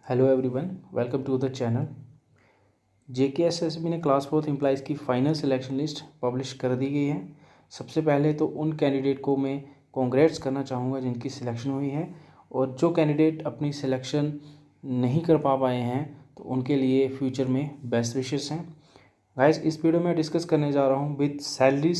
Hello everyone, welcome to the channel. JKSSB ने class 4 employees की final selection list publish कर दी गई है। सबसे पहले तो उन कैंडिडेट को मैं कॉन्ग्रेट्स करना चाहूँगा जिनकी सिलेक्शन हुई है, और जो कैंडिडेट अपनी सिलेक्शन नहीं कर पाए हैं तो उनके लिए फ्यूचर में बेस्ट विशेस हैं। गाइस, इस वीडियो में डिस्कस करने जा रहा हूँ विद सैलरी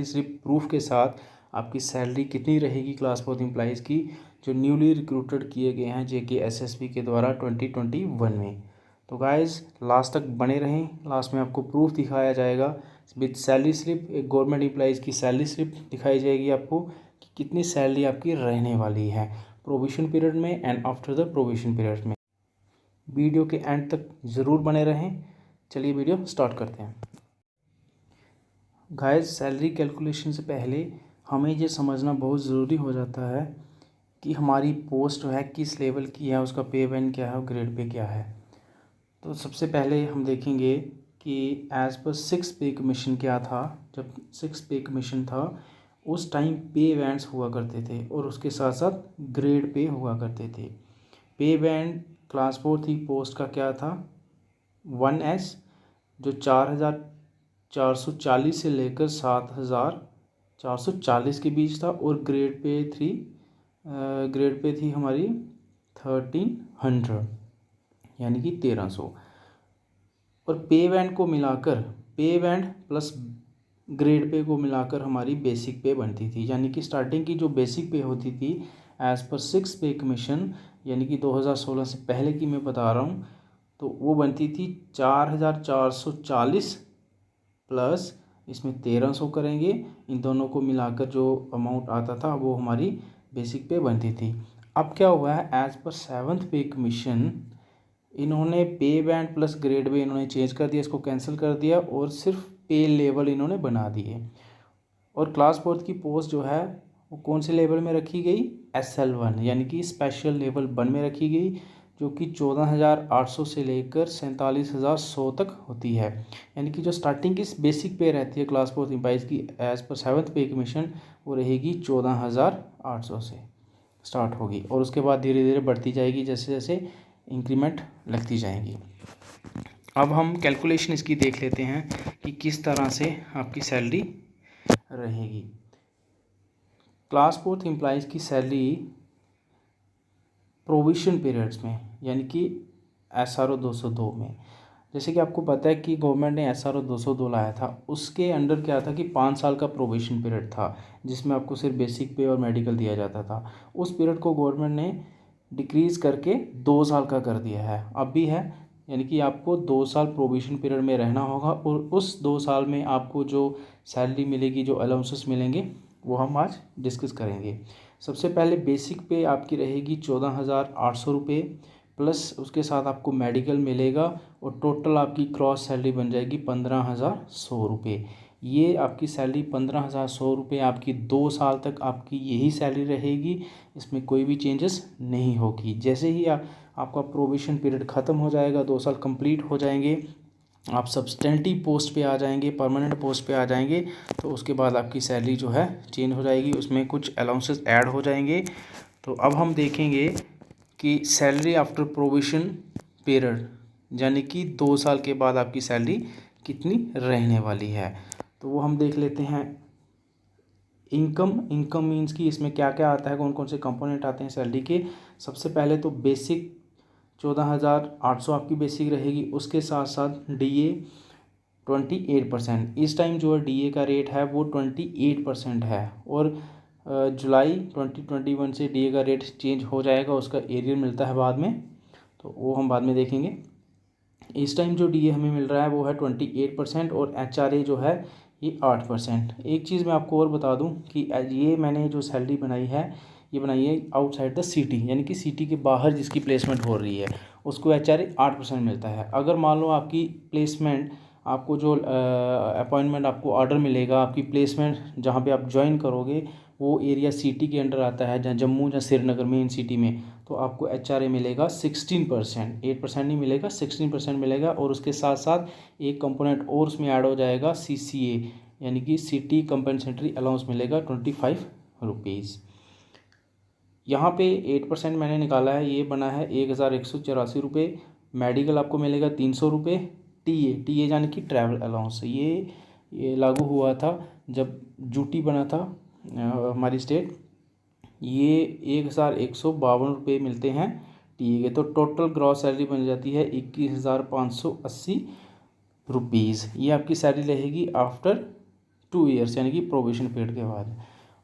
स्लिप प्रूफ के साथ आपकी सैलरी कितनी रहेगी क्लास 4 एम्प्लॉइज़ की जो न्यूली रिक्रूटेड किए गए हैं जेकेएसएसबी के द्वारा 2021 में। तो गाइस, लास्ट तक बने रहें, लास्ट में आपको प्रूफ दिखाया जाएगा विद सैलरी स्लिप। एक गवर्नमेंट एम्प्लॉइज़ की सैलरी स्लिप दिखाई जाएगी आपको कि कितनी सैलरी आपकी रहने वाली है प्रोविशन पीरियड में and after the provision period में। वीडियो के एंड तक ज़रूर बने रहें। चलिए वीडियो स्टार्ट करते हैं। गाइस, सैलरी कैलकुलेशन से पहले हमें ये समझना बहुत ज़रूरी हो जाता है कि हमारी पोस्ट है किस लेवल की है, उसका पे बैंड क्या है और ग्रेड पे क्या है। तो सबसे पहले हम देखेंगे कि एज़ पर 6 पे कमीशन क्या था। जब 6 पे कमीशन था उस टाइम पे बैंड्स हुआ करते थे और उसके साथ साथ ग्रेड पे हुआ करते थे। पे बैंड क्लास 4 थी पोस्ट का क्या था 1S, जो 4,440 से लेकर 7,440 के बीच था, और ग्रेड पे थी हमारी 1300 यानी कि 1300। और पे बैंड प्लस ग्रेड पे को मिलाकर हमारी बेसिक पे बनती थी, यानी कि स्टार्टिंग की जो बेसिक पे होती थी एज़ पर 6 पे कमीशन, यानी कि 2016 से पहले की मैं बता रहा हूँ, तो वो बनती थी 4,440 प्लस इसमें 1300 करेंगे। इन दोनों को मिलाकर जो अमाउंट आता था वो हमारी बेसिक पे बनती थी। अब क्या हुआ है, एज पर 7th पे कमीशन इन्होंने पे बैंड प्लस ग्रेड पे इन्होंने चेंज कर दिया, इसको कैंसिल कर दिया और सिर्फ पे लेवल इन्होंने बना दिए। और क्लास 4 की पोस्ट जो है वो कौन से लेवल में रखी गई, SL1 यानी कि स्पेशल लेवल 1 में रखी गई, जो कि 14,800 से लेकर 47,100 तक होती है। यानी कि जो स्टार्टिंग की बेसिक पे रहती है क्लास 4 एम्प्लॉइज़ की एज़ पर 7th पे कमीशन वो रहेगी 14,800 से स्टार्ट होगी, और उसके बाद धीरे धीरे बढ़ती जाएगी जैसे जैसे इंक्रीमेंट लगती जाएगी। अब हम कैलकुलेशन इसकी देख लेते हैं कि किस तरह से आपकी सैलरी रहेगी। क्लास 4 एम्प्लॉइज़ की सैलरी प्रोविशन पीरियड्स में यानी कि SRO 202 में, जैसे कि आपको पता है कि गवर्नमेंट ने SRO 202 लाया था, उसके अंडर क्या था कि 5 साल का प्रोविशन पीरियड था जिसमें आपको सिर्फ बेसिक पे और मेडिकल दिया जाता था। उस पीरियड को गवर्नमेंट ने डिक्रीज़ करके 2 साल का कर दिया है, अब भी है, यानी कि आपको 2 साल प्रोविशन पीरियड में रहना होगा, और उस 2 साल में आपको जो सैलरी मिलेगी, जो अलाउंसेस मिलेंगे, वो हम आज डिस्कस करेंगे। सबसे पहले बेसिक पे आपकी रहेगी 14,800 रुपये, प्लस उसके साथ आपको मेडिकल मिलेगा, और टोटल आपकी क्रॉस सैलरी बन जाएगी 15,100 रुपये। ये आपकी सैलरी 15,100 रुपये आपकी 2 साल तक आपकी यही सैलरी रहेगी, इसमें कोई भी चेंजेस नहीं होगी। जैसे ही आपका प्रोविशन पीरियड ख़त्म हो जाएगा, 2 साल कंप्लीट हो जाएंगे, आप सब्सटेंटिव पोस्ट पे आ जाएंगे, परमानेंट पोस्ट पे आ जाएंगे, तो उसके बाद आपकी सैलरी जो है चेंज हो जाएगी, उसमें कुछ अलाउंसेस ऐड हो जाएंगे। तो अब हम देखेंगे कि सैलरी आफ्टर प्रोविशन पीरियड, यानी कि 2 साल के बाद आपकी सैलरी कितनी रहने वाली है, तो वो हम देख लेते हैं। इनकम मीन्स कि इसमें क्या क्या आता है, कौन कौन से कंपोनेंट आते हैं सैलरी के। सबसे पहले तो बेसिक 14,800 आपकी बेसिक रहेगी, उसके साथ साथ DA 28%। इस टाइम जो है DA का रेट है वो 28% है, और जुलाई 2021 से DA का रेट चेंज हो जाएगा, उसका एरियर मिलता है बाद में, तो वो हम बाद में देखेंगे। इस टाइम जो DA हमें मिल रहा है वो है 28%, और HRA जो है ये 8%। एक चीज़ मैं आपको और बता दूं कि ये मैंने जो सैलरी बनाई है ये बनाई है आउटसाइड द सिटी, यानी कि सिटी के बाहर जिसकी प्लेसमेंट हो रही है उसको HRA 8% मिलता है। अगर मान लो आपकी प्लेसमेंट, आपको जो अपॉइंटमेंट आपको ऑर्डर मिलेगा, आपकी प्लेसमेंट जहाँ पे आप ज्वाइन करोगे वो एरिया सिटी के अंडर आता है, जहाँ जम्मू या श्रीनगर मेन सिटी में, तो आपको HRA मिलेगा 16%, 8% नहीं मिलेगा, 16% मिलेगा। और उसके साथ साथ एक कंपोनेंट और उसमें ऐड हो जाएगा CCA, यानी कि सिटी कंपनसेटरी अलाउंस मिलेगा 25 रुपीज़। यहाँ पे 8% मैंने निकाला है, ये बना है 1184 रुपये। मेडिकल आपको मिलेगा 300 रुपये। टी ए यानी कि ट्रैवल अलाउंस, ये लागू हुआ था जब यूटी बना था हमारी स्टेट। ये 1152 रुपये मिलते हैं टी ए के। तो टोटल ग्रॉस सैलरी बन जाती है 21,580 रुपीज़। ये आपकी सैलरी रहेगी आफ्टर 2 ईयर्स यानी कि प्रोबेशन पीरियड के बाद।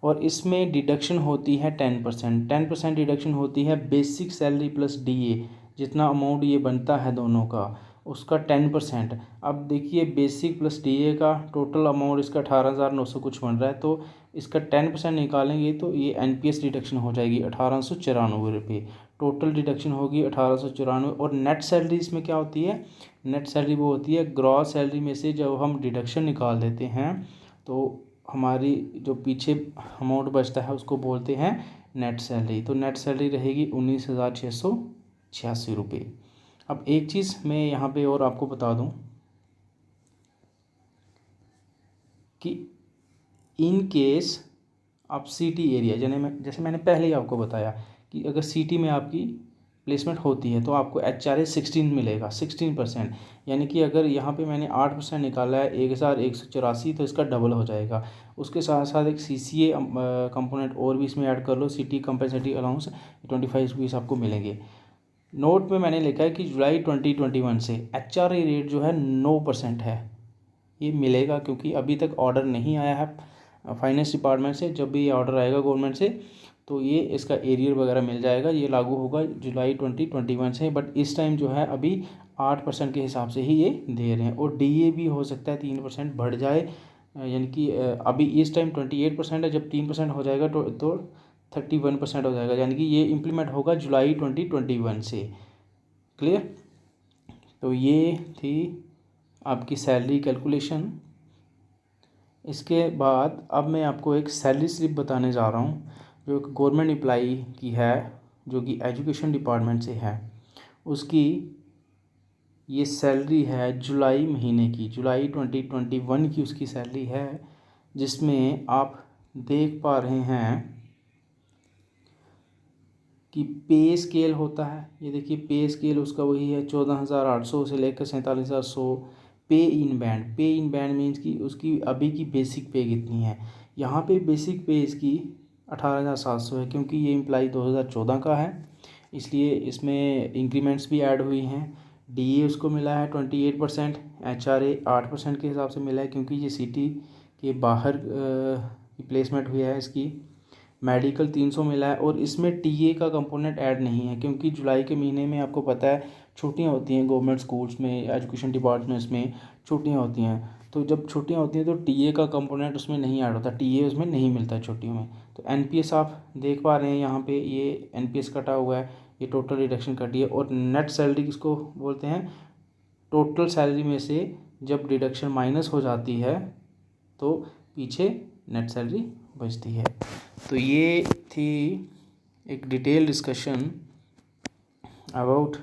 और इसमें डिडक्शन होती है 10% डिडक्शन होती है बेसिक सैलरी प्लस डीए, जितना अमाउंट ये बनता है दोनों का उसका 10%। अब देखिए बेसिक प्लस डीए का टोटल अमाउंट इसका 18,900 कुछ बन रहा है, तो इसका 10% निकालेंगे तो ये एनपीएस डिडक्शन हो जाएगी 1894 रुपये। टोटल डिडक्शन होगी 1894। और नेट सैलरी इसमें क्या होती है? नेट सैलरी वो होती है ग्रॉस सैलरी में से जब हम डिडक्शन निकाल देते हैं तो हमारी जो पीछे अमाउंट बचता है उसको बोलते हैं नेट सैलरी। तो नेट सैलरी रहेगी 19,686 रुपये। अब एक चीज़ मैं यहाँ पे और आपको बता दूँ कि इन केस आप सिटी एरिया जैसे मैंने पहले ही आपको बताया कि अगर सिटी में आपकी प्लेसमेंट होती है तो आपको HRA 16 मिलेगा, 16%। यानी कि अगर यहाँ पे मैंने 8% निकाला है 1184, तो इसका डबल हो जाएगा। उसके साथ साथ एक CCA कंपोनेंट और भी इसमें ऐड कर लो, सिटी कंपनसेटरी अलाउंस 25 रुपीज़ आपको मिलेंगे। नोट में मैंने लिखा है कि जुलाई 2021 से HRA रेट जो है 9% है, ये मिलेगा क्योंकि अभी तक ऑर्डर नहीं आया है फाइनेंस डिपार्टमेंट से। जब भी ये ऑर्डर आएगा गवर्नमेंट से तो ये इसका एरियर वगैरह मिल जाएगा। ये लागू होगा जुलाई 2021 से, बट इस टाइम जो है अभी 8% के हिसाब से ही ये दे रहे हैं। और DA भी हो सकता है 3% बढ़ जाए, यानी कि अभी इस टाइम 28% है, जब 3% हो जाएगा तो 31% हो जाएगा। यानी कि ये इम्प्लीमेंट होगा जुलाई 2021 से। क्लियर? तो ये थी आपकी सैलरी कैलकुलेशन। इसके बाद अब मैं आपको एक सैलरी स्लिप बताने जा रहा हूँ जो गवर्नमेंट एम्प्लॉई की है, जो कि एजुकेशन डिपार्टमेंट से है। उसकी ये सैलरी है जुलाई महीने की, जुलाई 2021 की उसकी सैलरी है, जिसमें आप देख पा रहे हैं कि पे स्केल होता है। ये देखिए पे स्केल उसका वही है 14,800 से लेकर 47,100। पे इन बैंड मीन्स कि उसकी अभी की बेसिक पे कितनी है। यहाँ पे बेसिक पे इसकी 18,700 है, क्योंकि ये एम्प्लाई 2014 का है, इसलिए इसमें इंक्रीमेंट्स भी ऐड हुई हैं। DA उसको मिला है 28%, HRA 8% के हिसाब से मिला है क्योंकि ये सिटी के बाहर प्लेसमेंट हुई है इसकी। मेडिकल 300 मिला है और इसमें TA का कंपोनेंट ऐड नहीं है क्योंकि जुलाई के महीने में आपको पता है छुट्टियां होती हैं गवर्नमेंट स्कूल्स में, एजुकेशन डिपार्टमेंट्स में छुट्टियां होती हैं। तो जब छुट्टियां होती हैं तो TA का कंपोनेंट उसमें नहीं ऐड होता, TA उसमें नहीं मिलता छुट्टियों में। तो NPS आप देख पा रहे हैं यहाँ पे, ये NPS कटा हुआ है, ये टोटल डिडक्शन कटी है। और नेट सैलरी किसको बोलते हैं? टोटल सैलरी में से जब डिडक्शन माइनस हो जाती है तो पीछे नेट सैलरी बचती है। तो ये थी एक detail discussion about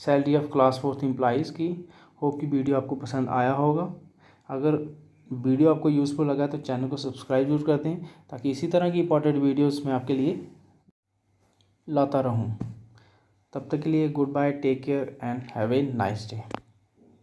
salary of class 4th employees की। होप कि वीडियो आपको पसंद आया होगा। अगर वीडियो आपको यूज़फुल लगा तो चैनल को सब्सक्राइब जरूर कर दें, ताकि इसी तरह की इंपॉर्टेंट वीडियोस मैं आपके लिए लाता रहूं। तब तक के लिए good bye, take care and have a nice day.